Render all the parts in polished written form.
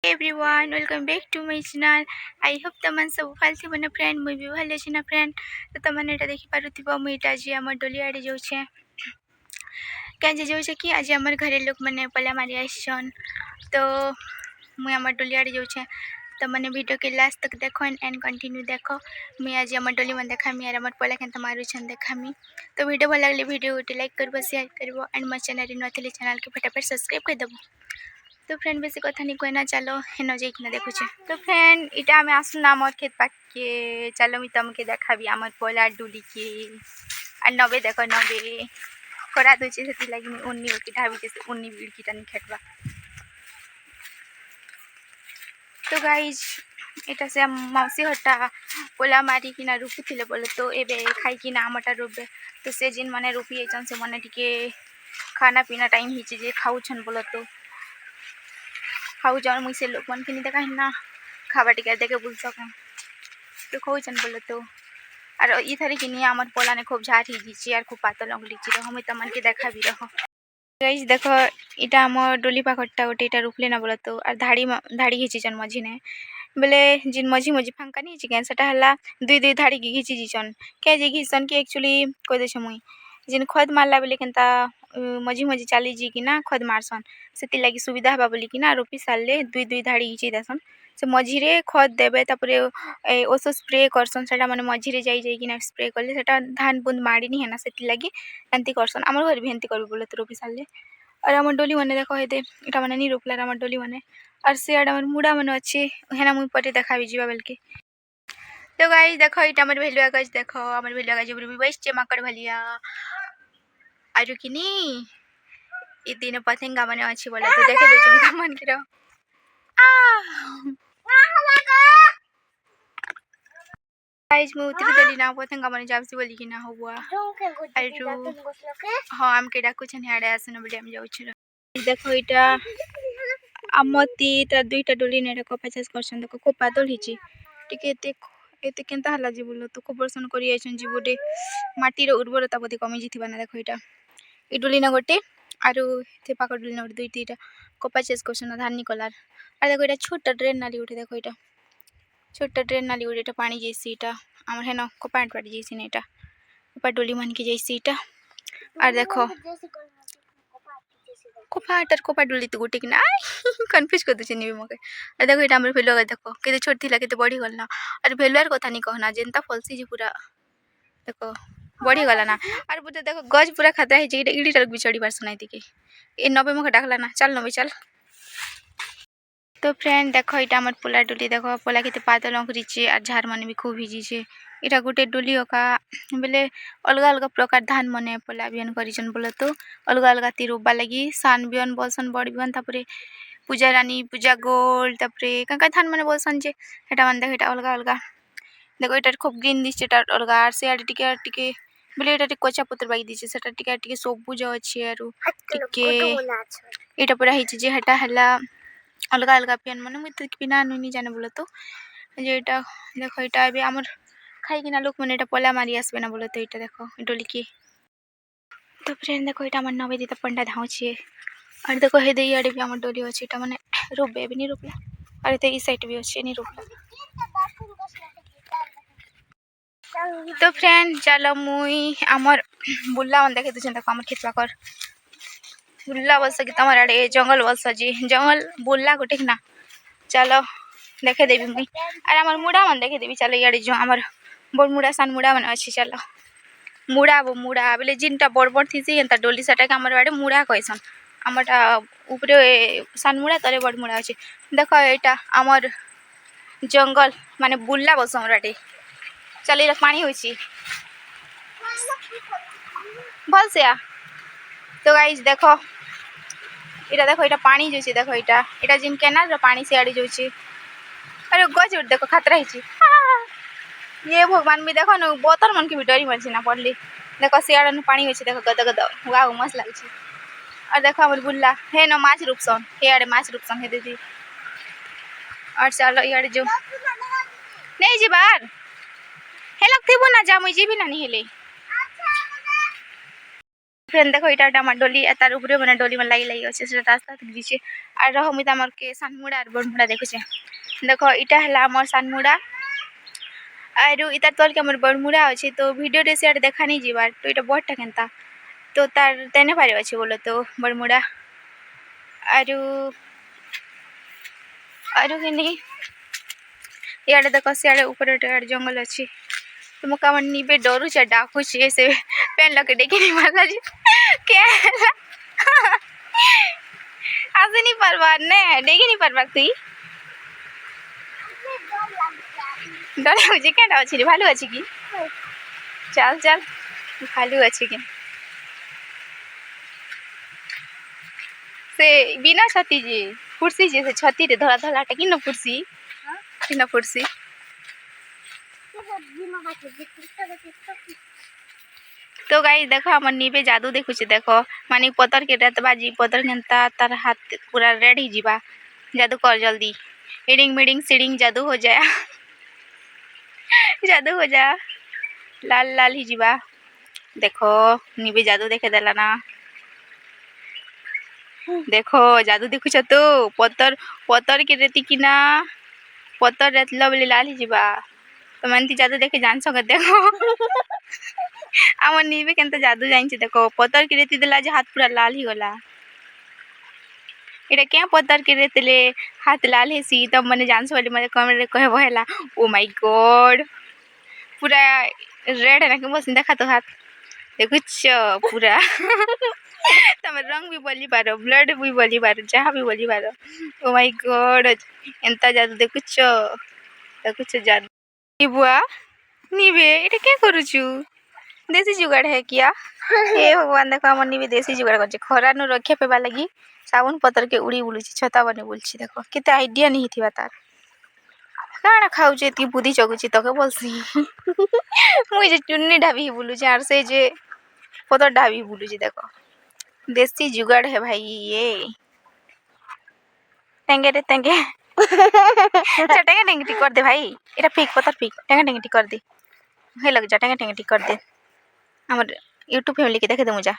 Everyone welcome back to my channel. I hope तुम सब भल थी ना फ्रेंड, मुझे भी भल अच्छी ना फ्रेंड। तो तुमने यहाँ देखिपे मुझे आज आम डोली आड़े जाऊे कहीं जाऊे कि आज आम घरे लोक मैंने पला मारी आसन। तो मुझे आम डोली आड़े जाऊे तो मैंने वीडियो के लास्ट तक देखो एंड कंटिन्यू देखो। मुझे आज आम डोली मन देखामी और आम पला के मारुछन देखामी। तो वीडियो भल लगे वीडियो गोटे लाइक कर शेयर कर एंड मो चैनल नी चैनल के फटाफट सब्सक्राइब कर देव। तो फ्रेंड बेसी कथा नहीं कहना, चलो हेन जाइना देखुचे। तो फ्रेंड इटा आम आसना आम खेत पाके, चलो मुझे तुमके देखाबी आम पला डुली के और नबे देख नबे करा दूचे से लगे उन्नी उठी ढाबी उन्नी बिड़कीटा नहीं खेटवा। तो गाइज इटा से मौसी हटा पोला मारी कि रुपुले बोले तो एबे खाई आमटा रोबे। तो से जिन मैंने रुपी जान से मैंने टिके खाना पीना टाइम ही खाऊन बोल तो खाऊ जान मुझे लोक मन के देखा ना खावा टिका देखे बुल सकें तो खाऊन बोले तो और इधर कि आम पोला ने खूब झाड़ ही और खूब पातल अंगलीची रह मुझे तुम के देखा भी रह। गाइज देख इटा आम डोली पाखटा गोटे इटा रुपले ना बोल तो और धाड़ी धाड़ी घिचीचन मझी ने बोले जिन मझी मझी फांका नहीं चिकेन सेटा हला दुई दुई धाड़ी घिची जीचन क्या घिसन कि एक्चुअली कहीदे मुई जिन खद मारला बोले केनता मझी मझी चली जी कि ना खद मारसन से लगी सुविधा हवा बोलिकी ना रोपी सारे दुई दुई धाड़ी घिची देसन से मझीरे खद देवे तापर ओस स्प्रे करसन से मैंने मझीरे जाइना स्प्रे कले से धान बुंद माड़ी नहीं है ना से लगी एमती करसन आम घर भी एमती कर बोले तो रोपी सारे। और आम डोली मैंने देख हे इटा मैंने नहीं रोपलार आम डोली मैंने और सियाड़े आम मुड़ा मैंने अच्छे हेना मुझे पटे देखा जा बेल के। तो गाइज देख इटा आम भेलुआ गज देख आम भेलुआ गज भी बसचे माकड़ भलिया आरु कि ये दिन पथेंगा मैंने अच्छी बोला तो देखे दे मन की गाइज मैं उतरी देली ना पथेंगा मैंने जाबसी बोली कि ना हुआ आरु हाँ आम के डाकू छन हाड़े आसन बोली हम जाउछ। देखो इटा आमती तार दुईटा डोली ने को 50 करसन देखो को पातल हिची टिके एते केनता हला जी बोलो तो कोबरसन करी आइछन जी बोडे माटी रो उर्वरता बोधे कमी जिथिबा ना। देखो इटा ई डोली ना गोटे आरु ते पाक डोली ना दुई तीटा को 50 करसन धान निकलार। और देखो इटा छोटा ड्रेन नाली उठे देखो इटा छोटा ड्रेन नाली उठे इटा पानी जैसी इटा आम हेन कोपाट पाट जैसी ने इटा कोपा डोली मन की जैसी इटा। और देखो कोपा डोली तो गोटे कि ना कन्फ्यूज कर दूचे नहीं मके। और देखो इटा हमर भेलुआ देखो केते छोट थिला केते बड़ी गल ना और भेलुआर कथा नहीं कहना जेनता फलसी जी पूरा देखो बढ़ी गला ना। और बुते देखो गज पूरा खतरा है जे इडी तक बिचड़ी बार सुनाई दिके ए 90 मके डाकला ना चल 90 चल। तो फ्रेंड देखो इटा आम पोला डोली देखो पोला के पातल अंकुरीचे और झार मन भी खूब हिजीचे इटा गोटे डोली का बोले अलग अलग प्रकार धान मने पोला बिहन करिछन बोले तो अलग अलग ती रोबा लगी सान बिहन बोलसन बड़ बिहन तापरे पूजा रानी पूजा गोल तापरे का धान मने बोलसन जे हेटा मन देखो इटा अलग अलग देखो इटा खूब ग्रीन दिसचे इटा अलग आर से आडे टिके बोले इटा कच्चा पत्र बागी दिसे सेटा टिके सबुज अच्छे आरु टिके इटा पूरा हिची जे हेटा हला अलग अलग पेन मैंने मुझे पिना नहीं जाने बोले तो जेटा देखो इटा अभी आमर खाई लोक मैंने पला मारी आसबे ना बोले तो इटा देखो डोली की। तो फ्रेंड देखो इटा आम नवे दीता पंडा धाऊचे और देखो हे दे आड़े भी आम डोली अच्छे इटा मैंने रोपे भी नहीं रोपला और तो ई साइड भी अच्छे नहीं रोपला। तो फ्रेंड चलो मुई आमर बुल्ला मन देखे तुझे देखो आमर खेतवा कर बुल्ला बस कि तमर आड़े जंगल बस जी जंगल बुल्ला गोटे ना चलो देखे देवी मुई और आमर मुड़ा मन देखे देवी। चलो इे जो आमर बड़ मुड़ा सान मुड़ा मन अच्छी चलो मुड़ा मुड़ा बोले जिनटा बड़ बड़ थी एंता डोली साटा के आमर आड़े मुड़ा कहसन आमटा ऊपरे सान मुड़ा तले बड़ मुड़ा अच्छे। देख यहाँ आमर जंगल माने बुल्ला बस आमर आड़े चल ये पानी हो भल से आ। तो गाइज देखो इटा देखो इटा पानी जो देखो इटा जिन केनाल पानी से आड़ी जाऊे अरे गज उठ देखो खतरा ही ये भगवान भी देखो ना बोतर मन की भी डरी मन ना पड़ली देखो सियाड़ा पानी हो देखो गद गद वाह मस्त लगे। और देखो हमारे बुल्ला हे ना माछ रूपसन हे आड़े माछ रूपसन हे दीदी। और चलो ये जो नहीं जी बार हे लगती ना जा मुझे भी ना नहीं हेले। फ्रेंड देखो इटा आम डोली तार ऊपर मैंने डोली में लगी लगी अच्छे से रास्ता दीजिए और रह मुझे आम के सानमुड़ा और बड़मुड़ा देखुचे देखो इटा है आम सानमुड़ा और इतार तल के आम बड़मुड़ा अच्छे तो वीडियो रे सियाड़े देखा नहीं जीवार तो ये बड़टा केनता तो तार तेने पारे अच्छे बोलो तो बड़मुड़ा और इे देख सियाड़े ऊपर जंगल अच्छी तो मुझे कम निबे डरू चे डाकुचे से पेन लगे डेके नहीं मारला जी क्या आसे नहीं पारबा ने डेके नहीं पारबा तुई डर लाଗୁছে কেন আছে রে ভালো আছে কি चल चल ভালো আছে কি से बिना छाती जी कुर्सी जे से छाती रे धरा धराटा कि न कुर्सी कि न कुर्सी तो गाइस देखो हमर निबे जादू देखुचे देखो माने पतर के रात बाजी पतर केनता तार हाथ पूरा रेड ही जीवा जादू कर जल्दी इडिंग मीडिंग सीडिंग जादू हो जाए जादू हो जा लाल लाल ही जीवा देखो निबे जादू देखे देला ना देखो जादू देखुछ तो पतर पतर के रेती कि ना पतर रेतला बोले लाल ही जीवा तो मनती जादू देखे जान सक देखो आम निबे केनता जादू जानी देखो पतर के रेती देला जे हाथ पूरा लाल ही गला इटा क्या पतर के रेतले हाथ लाल है सी तब मैंने जान सो मत कमेंट कहे बहला ओ माय गॉड पूरा रेड है ना कि बस देखा तो हाथ देखुच पूरा तम रंग भी बोली पारो ब्लड भी बोली पारो जहाँ भी बोली पारो ओ माय गॉड एंता जादू देखुच देखुच जादू बुआ निबे इटा क्या करूचु देसी जुगाड़ है क्या हे भगवान देखो हम निबे देसी जुगाड़ कर खरा नु रक्षा पेबा लगी साबुन पतर के उड़ी बुलुची छता बने बुलची देखो केते आइडिया नहीं थिबा तार काना खाउचे एती बुद्धि चगुची तके बोलसी मुई जे चुन्नी ढाबी ही बुलुची आर से जे पतर ढाबी बुलुची देखो देसी जुगाड़ है भाई ये टेंगे रे टेंगे अच्छा टेंगे टेंगे कर दे भाई एटा फेक पतर फेक टेंगे टेंगे कर दे हे लग जा टेंगे टेंगे कर दे हमर यूट्यूब फैमिली के देखे दे मुजा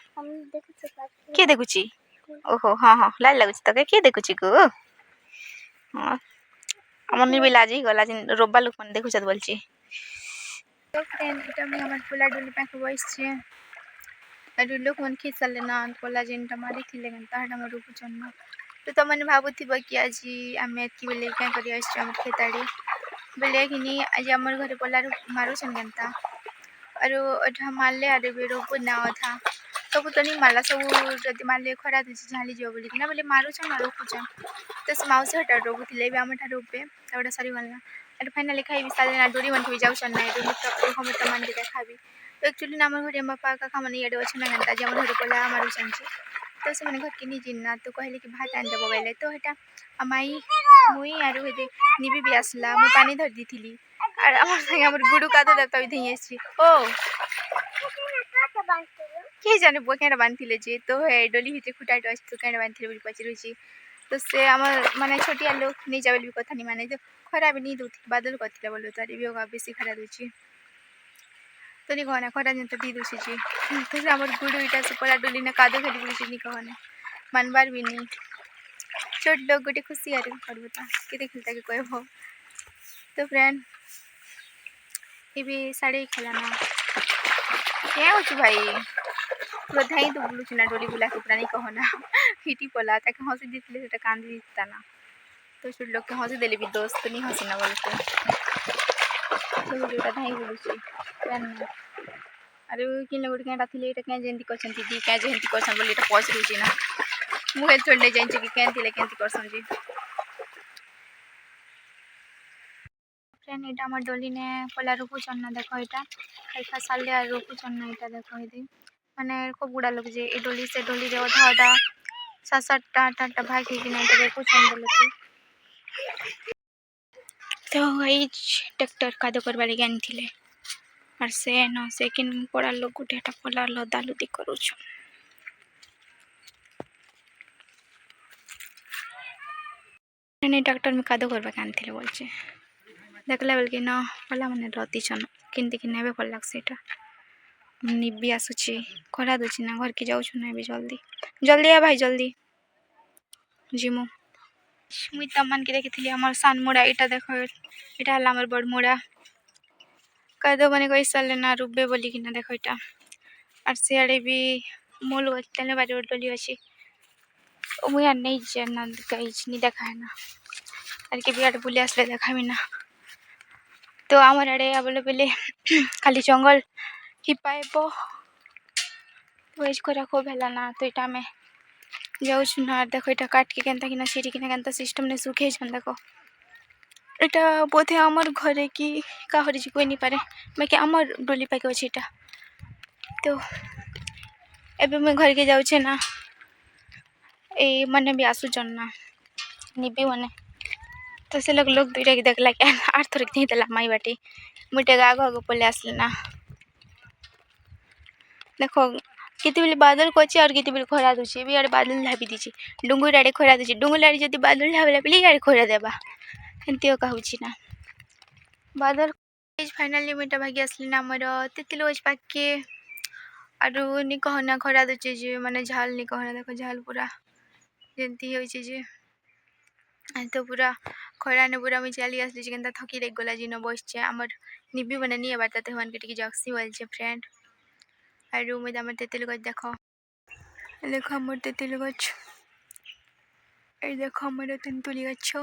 के देखुची ओहो हाँ हाँ लाल लगुची तके के देखुची को हाँ আমার নিবি লাজি গলা জিন রোববা লোক মানে দেখুছ বলছি তো ফ্রেন্ড এটা আমি আমার পোলা ডলি পাখি বসছে আর লোক মন খেসালে না পোলা জিনটা মারি থিলে তাহাটা আমার রূপ জন্য তো તમને ভাবুথিব কি আজি আমি এতকি বেলে কাঁ করি আসছি আমার খেতাড়ি বেলে কিনি আজি আমার ঘরে পোলা মারুছন কেনতা और अठा मारले अरे बेरो ना था सब तो नहीं मारला सब जदि मारले खरा दूसरी झाली जीव बोलिक ना बोले मारुछन ना रोकुछन तो से माउसी हटा रोकुथिले बे आम ठार रोपे तबडा सरी गलना अरे फाइनली खाइबी साले ना डोरी मन भी जाउछन ना डोरी तो हम तो मान के खाबी तो एक्चुअली ना हमर घरे बापा का खामन याडे अछि ना गंता जे हमर घरे पोला मारुछन छी तो से माने घर के नी जिन्ना तो कहले कि भात आन देबो बेले तो हेटा अमाई मुई आरो हेदे निबी भी आसला मु पानी धर दिथिली और আমার সঙ্গে আমার গুডু কাদা দাতা ওই ধেই এসছি ও কে জানে বো কেন বানতিলে যে তো হে ডলি ভিতরে খুটাইটো আসছে তো কেন বানতিলে বলি পচি রইছি তো সে আমার মানে ছোটিয়া লোক নেই যাবে বলি কথা নি মানে তো খরাবে নি দুথি বাদল করতিলা বলো তো আরে বিয়োগা বেশি খরা দউছি তো নি कहना खरा दिन तो दी दूसरी जी तो से हमर गुडू इटा से परा डोली ना कादो खेली बुली नी कहना मनबार भी नहीं छोट लोग गोटे खुशी आरे करबो ता के देखलता के कहबो तो फ्रेंड ये भी साड़ी खेला ना क्या हो भाई पूरा धाई तो बुलू ना डोली बुला के पूरा नहीं कहना हिटी पला ताकि हंसी दिखले सेटा कांदी दिखता ना तो छोट लोग के हंसी देले भी दोस्त नहीं हंसी ना बोलते तो जोटा धाई बुलुची पेन अरे किन लोग के राथिले एटा के जेंती करछन दी के जेंती करछन बोली एटा पॉज रुची ना मुहे छोड़ने जाइन कि केन थिले केंती करछन जी फ्रेंड এটা আমার ডলি নে পলা রূপুচন না দেখো এটা খাইখা সালে আর রূপুচন না এটা দেখো এদি মানে খুব বুড়া লোক যে এই ডলি সে ডলি রে অধা অধা সাত সাতটা আটটা ভাগ কি না এটা রূপুচন বলতে তো এই ট্রাক্টর কাদো করবারে জ্ঞান থিলে আর সে না সে কিন পড়া লোক গুটে এটা পলা লদালুদি করুছ ট্রাক্টর में কাদো করবা জ্ঞান থিলে বলছে देखला बेल कि न पला मैंने रती छन किनती कि नेबे भल लग सेटा निबी आसुची खरा दूची ना घर के जाऊँ ना भी जल्दी जल्दी आ भाई जल्दी जिमु मुई तमन के देखी आम सान मुड़ा इटा देख इटा है आम बड़ मुड़ा कदो मैंने कही सारे ना रुबे बोली कि ना देख इटा और सियाड़े भी मूल गले बारी डोली अच्छी मुई यार नहीं जाना कहीं नहीं देखा है ना और के भी आड़े बुले आसले देखा भी ना तो आमर आड़े बोले बोले खाली जंगल ही पाइब वेज करा खूब है ना तो इटा में जाऊँ ना देख इटा काट के केनता कि सीढ़ी किना केनता सिस्टम ने सुखे देखो इटा बोधे आमर घरे कि का हरी कोई नहीं पारे मैं कि आमर डोली पाके अच्छे इटा तो एबे मैं घर के जाऊँ ना ए मैंने भी आसुचन ना निबी मैंने तो से लोग दुईटा की देखला क्या 8 थर नहीं देला माई बाटी मुझे आग आग पले आसले ना देखो कितने बेले बादल को और कितने बेले खरा दूसरी भी आड़े बादल ढापी दीची डुंगुर आड़े खरा दूसरी डुंगुर आड़े जब बादल ढाबला पे आड़े खरा देवा एमती कहूँ ना बादल फाइनाली मुझे भागी आसली ना मोर तेतिल गज पाके आरु नी कहना खरा दूचे जे माने झाल नी कहना देखो झाल पूरा जमती होइचे जे तो पूरा खरा ने पूरा मुझे चली आसली केनता थकी रे गला जिन बसचे आमर निबी बने नहीं बात तेहन के टिके जक्सी बोलचे फ्रेंड आरु मुझे आमर तेतिल गज देखो देखो आमर तेतिल गज ए देखो आमर तेंतुली गछ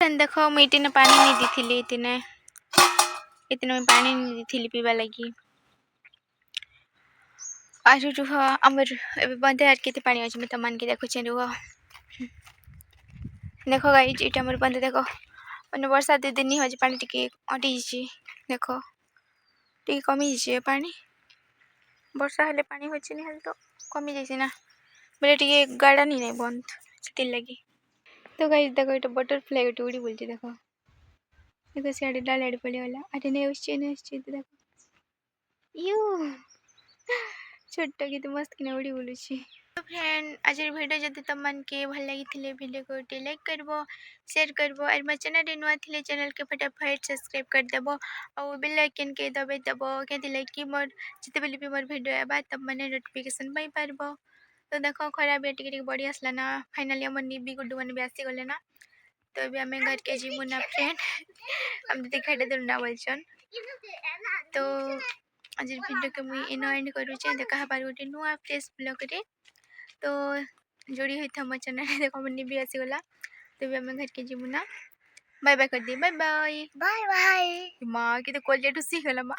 देखो मुझे इतने पानी नहीं दी थी इतने मैं पानी नहीं दी थी पीवा लगी आज रुह आमर बंदे यार कितने पानी अच्छे मैं तमान के देखो रुह देखो गाइज इटा मोर बंदे देखो मैंने वर्षा 2 दिन नहीं हो पानी टिके अटी देखो टिके कमी जाइए पानी वर्षा हेले पानी होची नहीं हेले तो कमी जाइए ना बोले टिके गाड़ा नहीं बंद से लगी तो गाइज देखो इटा बटरफ्लाई गोटे उड़ी बोलती देखो देखो सियाड़े डाल आड़े पड़े वाला अरे नहीं उसचे देखो यू छोटा की तो मस्त किना उड़ी बोलुची तो फ्रेंड आज वीडियो जदि तुम मन के भल लगी वीडियो को लाइक करबो शेयर करबो और मोर चैनल नुआ थिले चैनल के फटाफट सब्सक्राइब कर देबो और बेल आइकन के दबाई देबो क्या कि मोर जिते बेले भी मोर वीडियो आबा तब मैंने नोटिफिकेशन पाई पारबो तो देखो खराब है टिके बड़ी आसला ना फाइनली हमर निबी गुड्डू मैंने भी आसी गले ना तो अभी आम घर के जीमु ना फ्रेंड हम दिखा दे ना बोलछन तो आज वीडियो के मुई एनो एंड करूचे देखा बार गोटे नुआ फ्रेश ब्लॉग रे तो जोड़ी हुई था मोर चैनल देखो मनी भी आसी गला तो भी आम घर के जीमु ना बाय बाय कर दी बाय बाय बाय बाय माँ की तो कॉल जेटू सी गला माँ